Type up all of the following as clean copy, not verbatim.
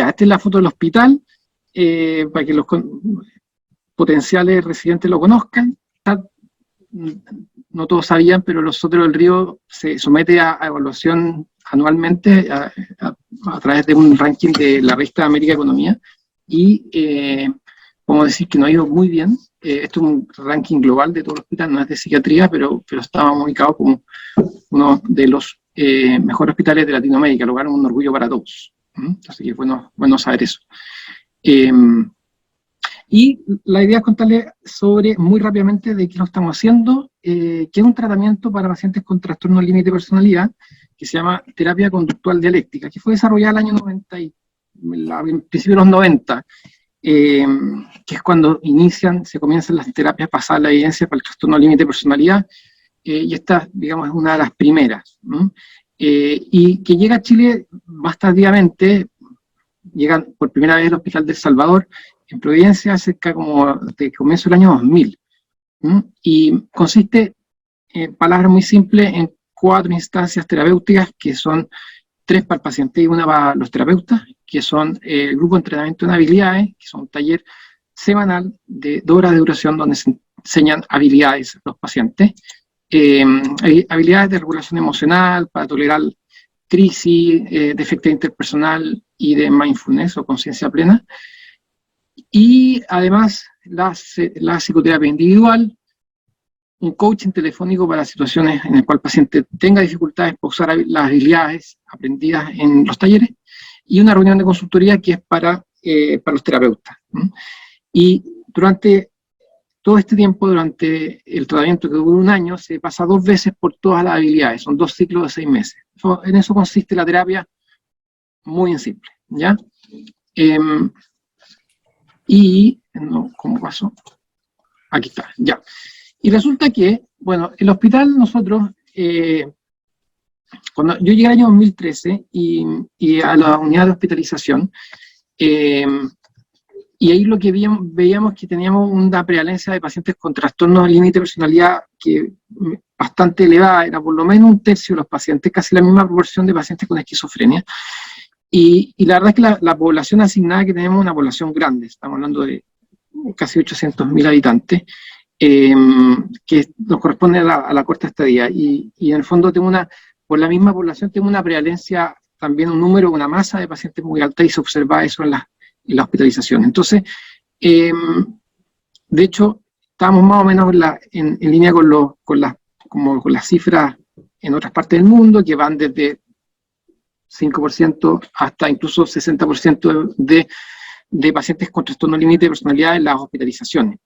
Ya, esta es la foto del hospital, para que los potenciales residentes lo conozcan. No todos sabían, pero los Soteros del Río se somete a evaluación anualmente a través de un ranking de la revista América Economía, y podemos decir que nos ha ido muy bien. Esto es un ranking global de todo el hospital, no es de psiquiatría, pero estábamos ubicados como uno de los mejores hospitales de Latinoamérica, lo cual es un orgullo para todos. Así que es bueno saber eso. Y la idea es contarles muy rápidamente de qué lo estamos haciendo, que es un tratamiento para pacientes con trastorno límite de personalidad, que se llama terapia conductual dialéctica, que fue desarrollada el año 90, en principio de los 90, que es cuando se comienzan las terapias basadas en la evidencia para el trastorno límite de personalidad, y esta, digamos, es una de las primeras, y que llega a Chile más tardíamente. Llegan por primera vez al Hospital del Salvador, en Providencia, cerca como de comienzo del año 2000, y consiste, en palabras muy simples, en 4 instancias terapéuticas, que son 3 para el paciente y 1 para los terapeutas, que son el grupo de entrenamiento en habilidades, que son un taller semanal de 2 horas de duración, donde se enseñan habilidades a los pacientes, habilidades de regulación emocional, para tolerar crisis, de efectividad interpersonal y de mindfulness o conciencia plena, y además la psicoterapia individual, un coaching telefónico para situaciones en las cuales el paciente tenga dificultades para usar las habilidades aprendidas en los talleres, y una reunión de consultoría que es para los terapeutas. Y durante todo este tiempo, durante el tratamiento que dura 1 año, se pasa 2 veces por todas las habilidades, son 2 ciclos de 6 meses. En eso consiste la terapia, muy en simple, ¿ya? ¿Cómo pasó? Aquí está, ya. Y resulta que, bueno, el hospital nosotros, cuando yo llegué al año 2013 y a la unidad de hospitalización, y ahí lo que veíamos que teníamos una prevalencia de pacientes con trastornos de límite de personalidad que bastante elevada, era por lo menos 1/3 de los pacientes, casi la misma proporción de pacientes con esquizofrenia. Y la verdad es que la población asignada que tenemos es una población grande, estamos hablando de casi 800.000 habitantes, que nos corresponde a la corta estadía. Y en el fondo por la misma población tengo una prevalencia, también una masa de pacientes muy alta, y se observa eso en la hospitalización. Entonces, de hecho, estábamos más o menos en línea con las cifras en otras partes del mundo, que van desde 5% hasta incluso 60% de pacientes con trastorno límite de personalidad en las hospitalizaciones.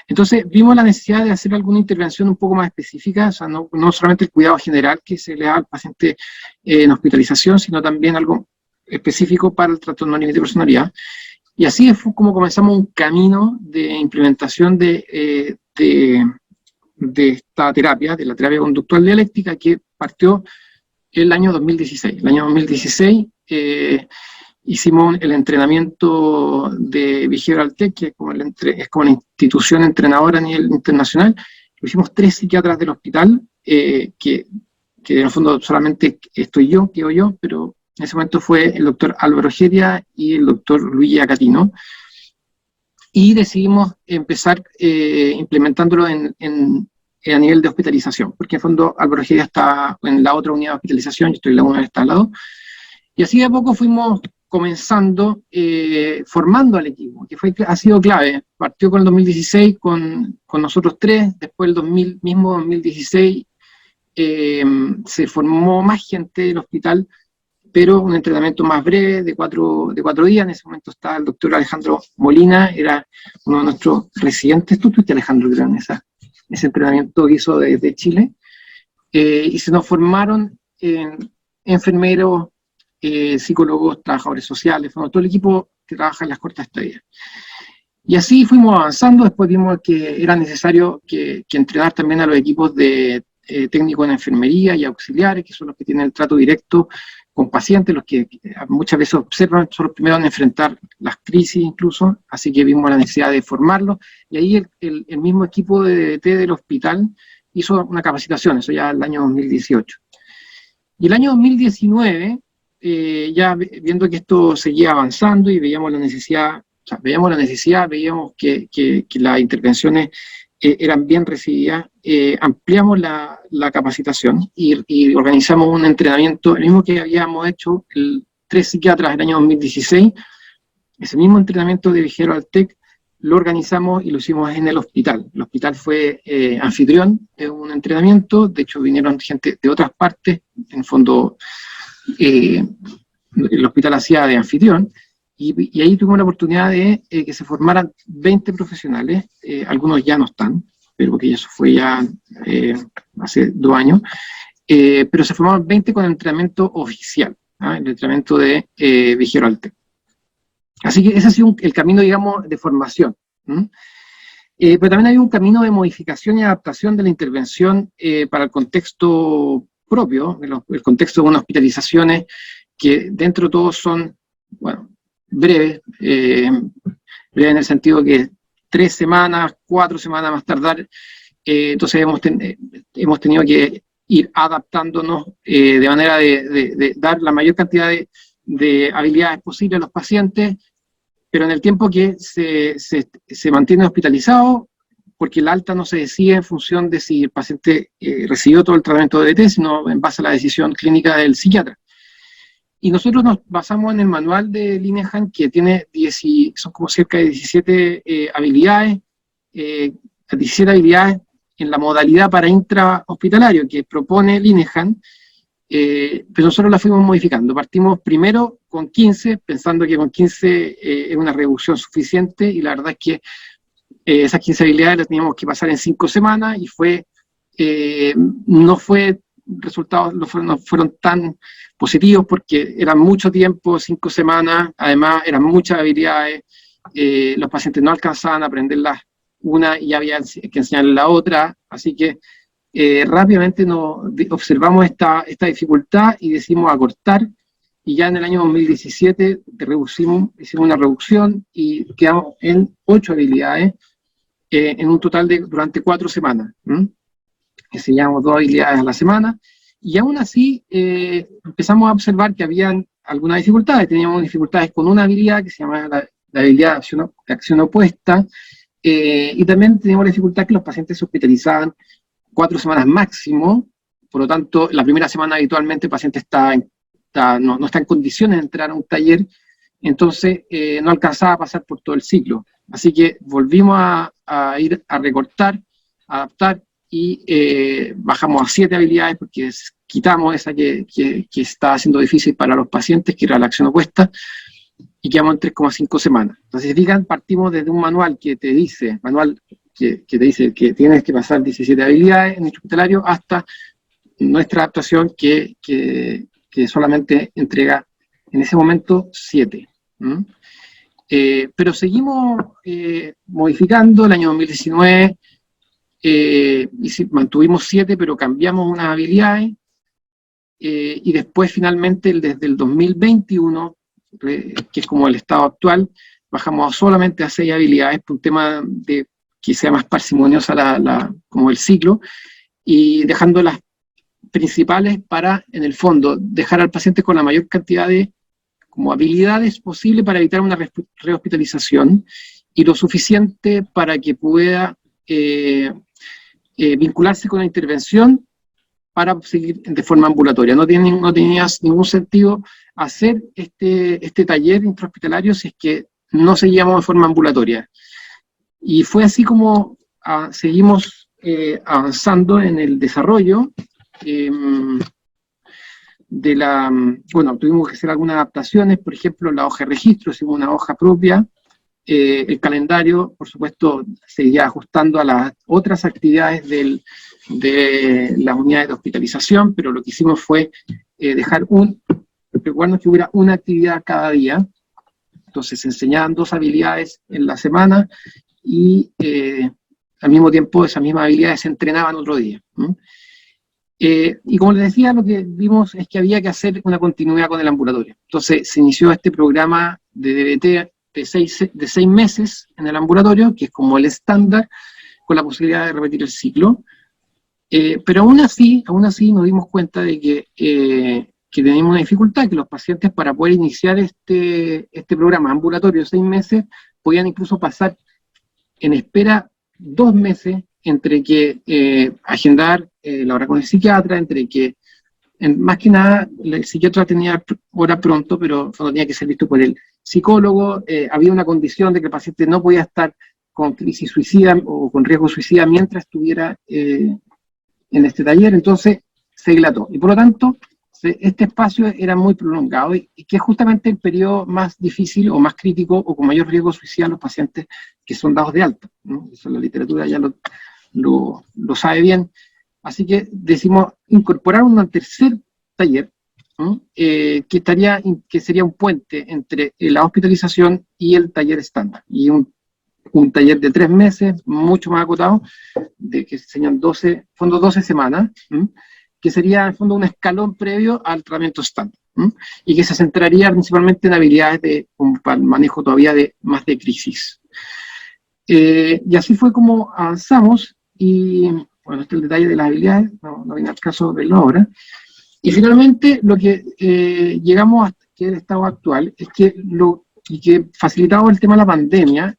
Entonces, vimos la necesidad de hacer alguna intervención un poco más específica, o sea, no solamente el cuidado general que se le da al paciente en hospitalización, sino también algo específico para el trastorno límite de personalidad. Y así fue como comenzamos un camino de implementación de esta terapia, de la terapia conductual dialéctica, que partió el año 2016. El año 2016 hicimos el entrenamiento de Behavioral Tech, que es como una institución entrenadora a nivel internacional. Lo hicimos 3 psiquiatras del hospital, que en el fondo solamente quedo yo, pero en ese momento fue el doctor Álvaro Geria y el doctor Luigi Acatino, y decidimos empezar implementándolo a nivel de hospitalización, porque en el fondo Álvaro Geria está en la otra unidad de hospitalización, yo estoy en la una que está al lado, y así de a poco fuimos comenzando, formando al equipo, que ha sido clave. Partió con el 2016 con nosotros 3, después el 2016 se formó más gente del hospital, pero un entrenamiento más breve, de 4 días. En ese momento estaba el doctor Alejandro Molina, era uno de nuestros residentes. Tú estuviste, Alejandro, creo, en ese entrenamiento que hizo desde Chile, y se nos formaron enfermeros, psicólogos, trabajadores sociales, todo el equipo que trabaja en las cortas estadías. Y así fuimos avanzando. Después vimos que era necesario que entrenar también a los equipos de técnicos en enfermería y auxiliares, que son los que tienen el trato directo con pacientes, los que muchas veces observan, son los primeros en enfrentar las crisis incluso, así que vimos la necesidad de formarlos, y ahí el mismo equipo de DDT del hospital hizo una capacitación, eso ya el año 2018. Y el año 2019 ya viendo que esto seguía avanzando y veíamos la necesidad, veíamos que las intervenciones eran bien recibidas, ampliamos la capacitación y organizamos un entrenamiento, el mismo que habíamos hecho 3 psiquiatras el año 2016, ese mismo entrenamiento de Behavioral Tech lo organizamos y lo hicimos en el hospital. El hospital fue anfitrión de un entrenamiento, de hecho vinieron gente de otras partes, en el fondo el hospital hacía de anfitrión, y ahí tuvimos la oportunidad de que se formaran 20 profesionales, algunos ya no están, pero porque eso fue ya hace 2 años, pero se formaron 20 con el entrenamiento oficial, el entrenamiento de Behavioral Tech. Así que ese ha sido el camino, digamos, de formación. Pero también hay un camino de modificación y adaptación de la intervención para el contexto propio, el contexto de unas hospitalizaciones que dentro de todo son, bueno, breves, breves en el sentido que 3 semanas, 4 semanas más tardar, entonces hemos tenido que ir adaptándonos de manera de dar la mayor cantidad de habilidades posibles a los pacientes, pero en el tiempo que se mantiene hospitalizado, porque el alta no se decide en función de si el paciente recibió todo el tratamiento de DBT, sino en base a la decisión clínica del psiquiatra. Y nosotros nos basamos en el manual de Linehan, que tiene son como cerca de 17 habilidades, 17 habilidades en la modalidad para intrahospitalario que propone Linehan, pero nosotros la fuimos modificando. Partimos primero con 15, pensando que con 15 es una reducción suficiente, y la verdad es que esas 15 habilidades las teníamos que pasar en 5 semanas, y resultados no fueron tan positivos porque eran mucho tiempo, 5 semanas, además eran muchas habilidades, los pacientes no alcanzaban a aprenderlas una y había que enseñarles la otra, así que rápidamente observamos esta dificultad y decidimos acortar, y ya en el año 2017 hicimos una reducción y quedamos en 8 habilidades, en un total de durante 4 semanas. Enseñamos 2 habilidades a la semana, y aún así empezamos a observar que habían algunas dificultades. Teníamos dificultades con una habilidad que se llama la habilidad de acción opuesta, y también teníamos la dificultad que los pacientes se hospitalizaban 4 semanas máximo, por lo tanto, la primera semana habitualmente el paciente no está en condiciones de entrar a un taller, entonces no alcanzaba a pasar por todo el ciclo. Así que volvimos a ir a recortar, adaptar, y bajamos a 7 habilidades porque quitamos esa que estaba siendo difícil para los pacientes, que era la acción opuesta, y quedamos en 3,5 semanas. Entonces, digan, partimos desde un manual que te dice, que te dice que tienes que pasar 17 habilidades en hospitalario, hasta nuestra adaptación que solamente entrega en ese momento 7. Pero seguimos modificando. El año 2019 mantuvimos 7, pero cambiamos unas habilidades, y después finalmente desde el 2021, que es como el estado actual, bajamos solamente a 6 habilidades por un tema de que sea más parsimoniosa como el ciclo, y dejando las principales para, en el fondo, dejar al paciente con la mayor cantidad de como habilidades posible para evitar una rehospitalización, y lo suficiente para que pueda vincularse con la intervención para seguir de forma ambulatoria. No tenía ningún sentido hacer este taller intrahospitalario si es que no seguíamos de forma ambulatoria. Y fue así como seguimos avanzando en el desarrollo bueno, tuvimos que hacer algunas adaptaciones, por ejemplo, la hoja de registro, hicimos una hoja propia, el calendario, por supuesto, seguía ajustando a las otras actividades de las unidades de hospitalización, pero lo que hicimos fue recuerdo que hubiera una actividad cada día. Entonces se enseñaban 2 habilidades en la semana, y al mismo tiempo esas mismas habilidades se entrenaban otro día. Y como les decía, lo que vimos es que había que hacer una continuidad con el ambulatorio. Entonces se inició este programa de DBT de 6 meses en el ambulatorio, que es como el estándar, con la posibilidad de repetir el ciclo. Pero aún así nos dimos cuenta de que teníamos una dificultad, que los pacientes para poder iniciar este programa ambulatorio de 6 meses, podían incluso pasar en espera 2 meses entre que agendar la hora con el psiquiatra, entre que, más que nada, el psiquiatra tenía hora pronto, pero tenía que ser visto por el psicólogo. Había una condición de que el paciente no podía estar con crisis suicida o con riesgo suicida mientras estuviera en este taller, entonces se dilató. Y por lo tanto, este espacio era muy prolongado y que es justamente el periodo más difícil o más crítico o con mayor riesgo suicida a los pacientes que son dados de alta, ¿no? Eso la literatura ya lo sabe bien. Así que decidimos incorporar un tercer taller, ¿no? que sería un puente entre la hospitalización y el taller estándar. Y un taller de 3 meses, mucho más acotado, que serían 12 semanas, ¿no? Que sería en el fondo un escalón previo al tratamiento estándar, ¿no? Y que se centraría principalmente en habilidades para el manejo todavía más de crisis. Y así fue como avanzamos, y bueno, este es el detalle de las habilidades, no viene al caso de verlo ahora. Y finalmente lo que llegamos hasta que el estado actual es que facilitado el tema de la pandemia,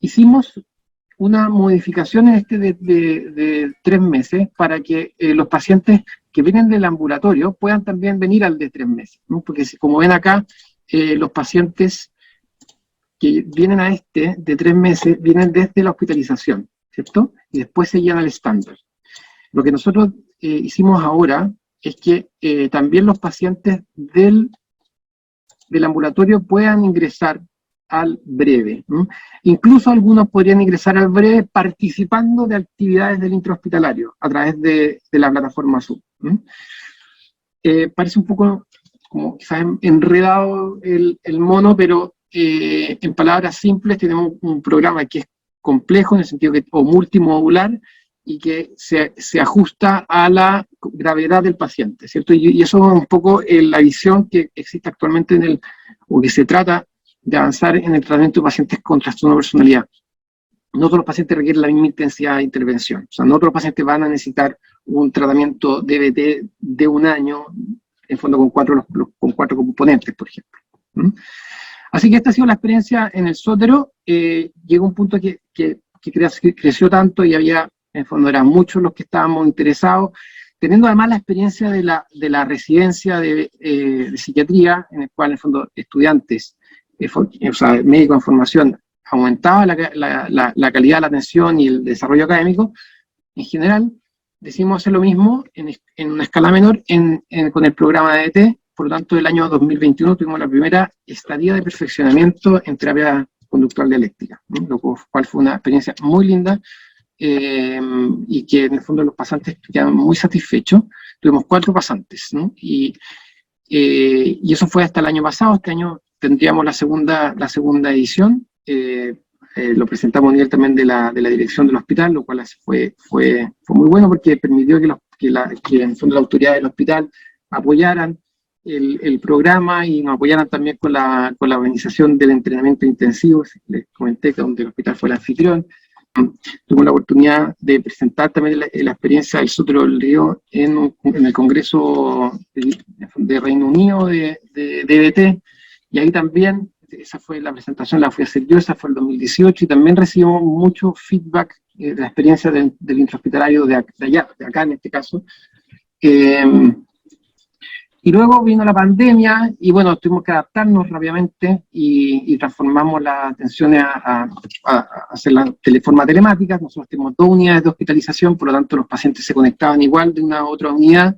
hicimos una modificación en de 3 meses para que los pacientes que vienen del ambulatorio puedan también venir al de 3 meses, ¿no? Porque como ven acá, los pacientes que vienen a de 3 meses vienen desde la hospitalización, ¿cierto? Y después se llegan al estándar. Lo que nosotros hicimos ahora es que también los pacientes del ambulatorio puedan ingresar al breve, ¿no? Incluso algunos podrían ingresar al breve participando de actividades del intrahospitalario a través de la plataforma Zoom, ¿no? Parece un poco como quizás enredado el mono, pero en palabras simples tenemos un programa que es complejo en el sentido o multimodular, y que se ajusta a la gravedad del paciente, ¿cierto? Y eso es un poco la visión que existe actualmente o que se trata de avanzar en el tratamiento de pacientes con trastorno de personalidad. No todos los pacientes requieren la misma intensidad de intervención. O sea, no todos los pacientes van a necesitar un tratamiento DBT de 1 año, en fondo con 4 componentes, por ejemplo. Así que esta ha sido la experiencia en el Sotero. Llegó un punto que creció tanto y había, en el fondo eran muchos los que estábamos interesados, teniendo además la experiencia de la residencia de psiquiatría, en el cual en el fondo estudiantes, o sea, médicos en formación, aumentaba la calidad de la atención y el desarrollo académico. En general, decidimos hacer lo mismo en una escala menor con el programa de DT. Por lo tanto, el año 2021 tuvimos la primera estadía de perfeccionamiento en terapia conductual dialéctica, ¿no? Lo cual fue una experiencia muy linda, y que en el fondo los pasantes quedaron muy satisfechos. Tuvimos 4 pasantes, ¿no? Y eso fue hasta el año pasado. Este año tendríamos la segunda edición. Lo presentamos a nivel también de la dirección del hospital, lo cual fue muy bueno porque permitió que en el fondo la autoridad del hospital apoyaran el programa y nos apoyaran también con la organización del entrenamiento intensivo. Les comenté que donde el hospital fue el anfitrión. Tuve la oportunidad de presentar también la experiencia del Sotero del Río en el Congreso de Reino Unido de DBT, y ahí también, esa fue la presentación, la fui a hacer yo, esa fue el 2018, y también recibimos mucho feedback de la experiencia del intrahospitalario de acá en este caso. Y luego vino la pandemia, y bueno, tuvimos que adaptarnos rápidamente y transformamos las atenciones a hacerlas de forma telemática. Nosotros tenemos 2 unidades de hospitalización, por lo tanto los pacientes se conectaban igual de una a otra unidad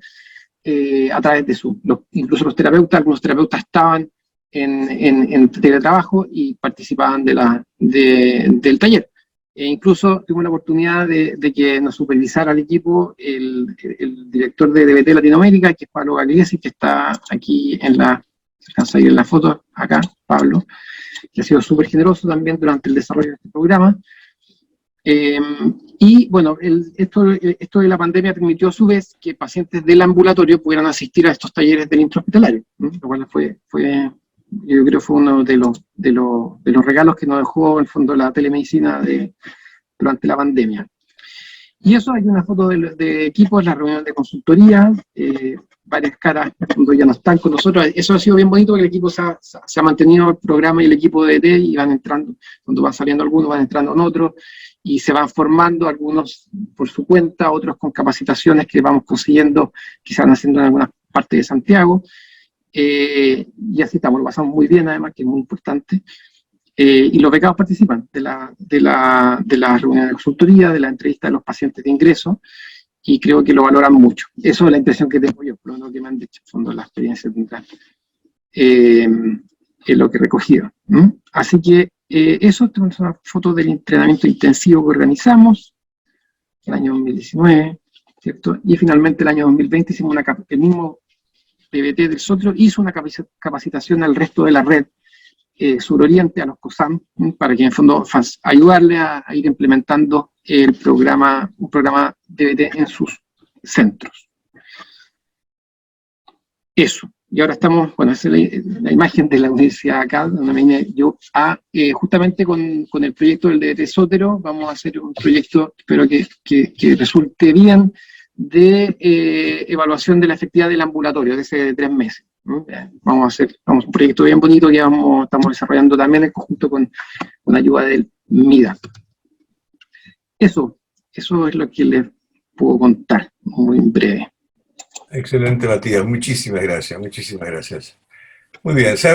a través de Zoom. Incluso algunos terapeutas estaban en teletrabajo y participaban del taller. Incluso tuvimos la oportunidad de que nos supervisara el equipo el director de DBT Latinoamérica, que es Pablo Gagliesi, que está aquí se alcanza a ir en la foto, acá, Pablo, que ha sido súper generoso también durante el desarrollo de este programa. Y bueno, esto de la pandemia permitió a su vez que pacientes del ambulatorio pudieran asistir a estos talleres del intrahospitalario, ¿no? Lo cual yo creo que fue uno de los regalos que nos dejó en el fondo la telemedicina durante la pandemia. Y eso, hay una foto de equipos, la reunión de consultoría, varias caras cuando ya no están con nosotros. Eso ha sido bien bonito, porque el equipo se ha mantenido, el programa y el equipo de ET, y van entrando, cuando van saliendo algunos, van entrando en otros, y se van formando, algunos por su cuenta, otros con capacitaciones que vamos consiguiendo, que se van haciendo en algunas partes de Santiago, y así estamos, lo pasamos muy bien, además, que es muy importante. Y los becados participan de la reunión de consultoría, de la entrevista de los pacientes de ingreso, y creo que lo valoran mucho. Eso es la impresión que tengo yo, por lo menos que me han dicho, fondo la experiencia central, en lo que he recogido. Así que eso es una foto del entrenamiento intensivo que organizamos el año 2019, ¿cierto? Y finalmente el año 2020 hicimos el mismo PBT del Sotro hizo una capacitación al resto de la red suroriente, a los COSAM, para que en el fondo ayudarle a ir implementando un programa DBT en sus centros. Eso. Y ahora estamos, bueno, esa es la imagen de la universidad acá, donde me vine yo justamente con el proyecto del DBT Sotero. Vamos a hacer un proyecto, espero que resulte bien, de evaluación de la efectividad del ambulatorio, de ese 3 meses. Vamos a hacer un proyecto bien bonito que estamos desarrollando también en conjunto con ayuda del MIDA. Eso es lo que les puedo contar, muy breve. Excelente, Matías. Muchísimas gracias, muchísimas gracias. Muy bien.